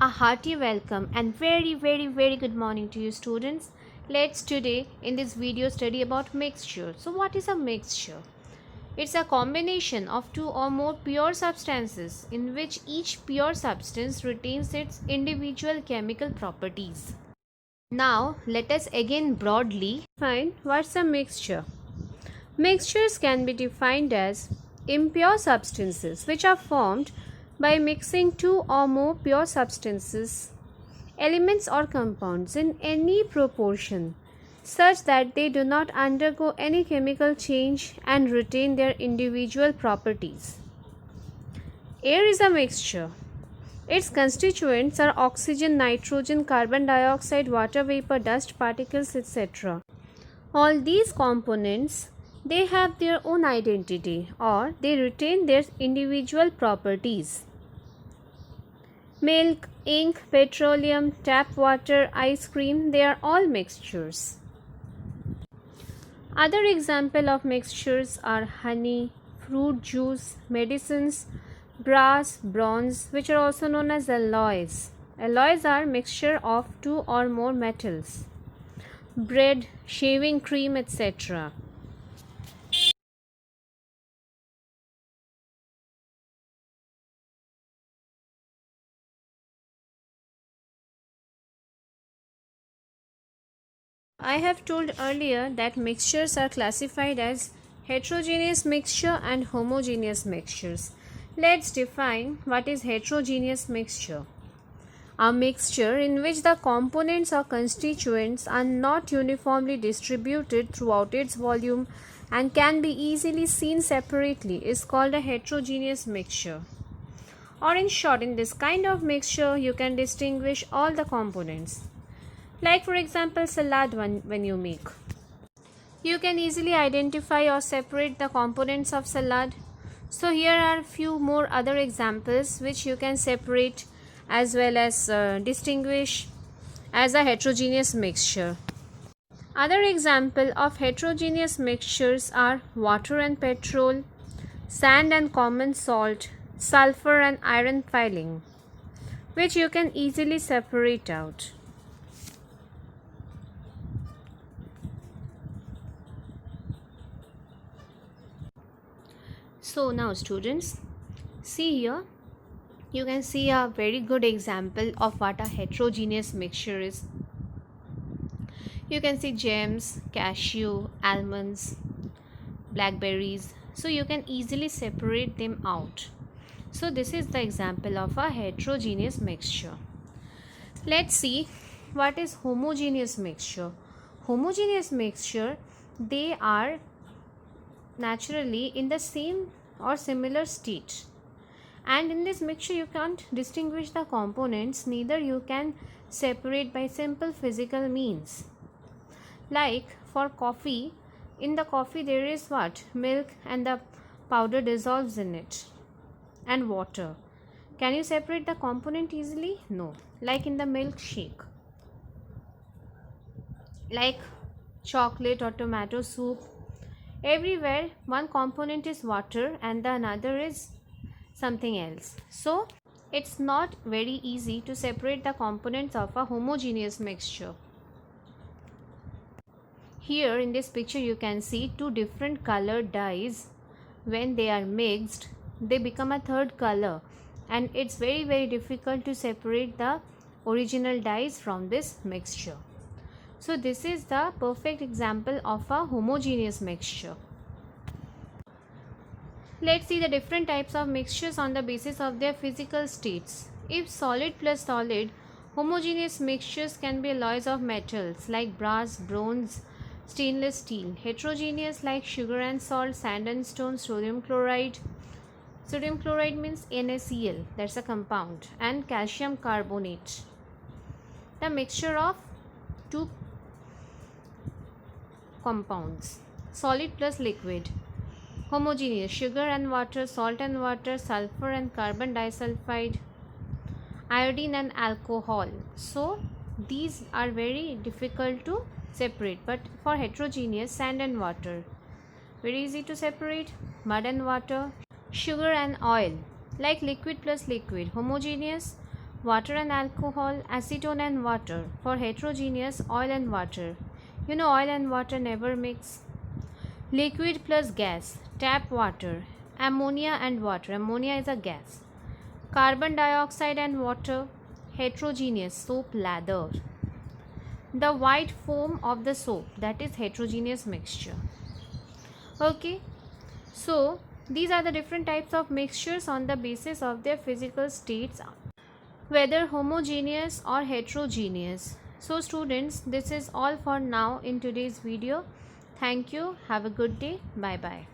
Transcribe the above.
A hearty welcome and very good morning to you students. Let's today in this video study about mixture. So what is a mixture? It's a combination of two or more pure substances in which each pure substance retains its individual chemical properties. Now let us again broadly define what's a mixture. Mixtures can be defined as impure substances which are formed by mixing two or more pure substances, elements or compounds in any proportion such that they do not undergo any chemical change and retain their individual properties. Air is a mixture. Its constituents are oxygen, nitrogen, carbon dioxide, water vapor, dust particles, etc. All these components, they have their own identity or they retain their individual properties. Milk, ink, petroleum, tap water, ice cream, they are all mixtures. Other examples of mixtures are honey, fruit juice, medicines, brass, bronze, which are also known as alloys. Alloys are mixture of two or more metals. Bread, shaving cream, etc. I have told earlier that mixtures are classified as heterogeneous mixture and homogeneous mixtures. Let's define what is heterogeneous mixture. A mixture in which the components or constituents are not uniformly distributed throughout its volume and can be easily seen separately is called a heterogeneous mixture. Or in short, in this kind of mixture, you can distinguish all the components. Like for example, salad when you make. You can easily identify or separate the components of salad. So here are a few more other examples which you can separate as well as distinguish as a heterogeneous mixture. Other example of heterogeneous mixtures are water and petrol, sand and common salt, sulfur and iron filling, which you can easily separate out. So now students, see here, you can see a very good example of what a heterogeneous mixture is. You can see gems, cashew, almonds, blackberries. So you can easily separate them out. So this is the example of a heterogeneous mixture. Let's see what is homogeneous mixture. Homogeneous mixture, they are naturally in the same or similar state, and in this mixture you can't distinguish the components, neither you can separate by simple physical means. Like for coffee, in the coffee there is what? Milk, and the powder dissolves in it, and water. Can you separate the component easily? No. Like in the milkshake, like chocolate or tomato soup, everywhere one component is water and the another is something else. So it's not very easy to separate the components of a homogeneous mixture. Here in this picture you can see two different colored dyes. When they are mixed, they become a third color, and it's very difficult to separate the original dyes from this mixture. So this is the perfect example of a homogeneous mixture. Let's see the different types of mixtures on the basis of their physical states. If solid plus solid, homogeneous mixtures can be alloys of metals like brass, bronze, stainless steel. Heterogeneous like sugar and salt, sand and stone, sodium chloride. Sodium chloride means NaCl, that's a compound, and calcium carbonate. The mixture of two compounds. Solid plus liquid. Homogeneous, sugar and water, salt and water, sulfur and carbon disulfide, iodine and alcohol. So these are very difficult to separate. But for heterogeneous, sand and water, very easy to separate. Mud and water, sugar and oil, like liquid plus liquid. Homogeneous, water and alcohol, acetone and water. For heterogeneous, oil and water. You know, oil and water never mix. Liquid plus gas, tap water. Ammonia and water. Ammonia is a gas. Carbon dioxide and water, heterogeneous, soap, lather. The white foam of the soap, that is heterogeneous mixture. Okay, so these are the different types of mixtures on the basis of their physical states, whether homogeneous or heterogeneous. So students, this is all for now in today's video. Thank you. Have a good day. Bye bye.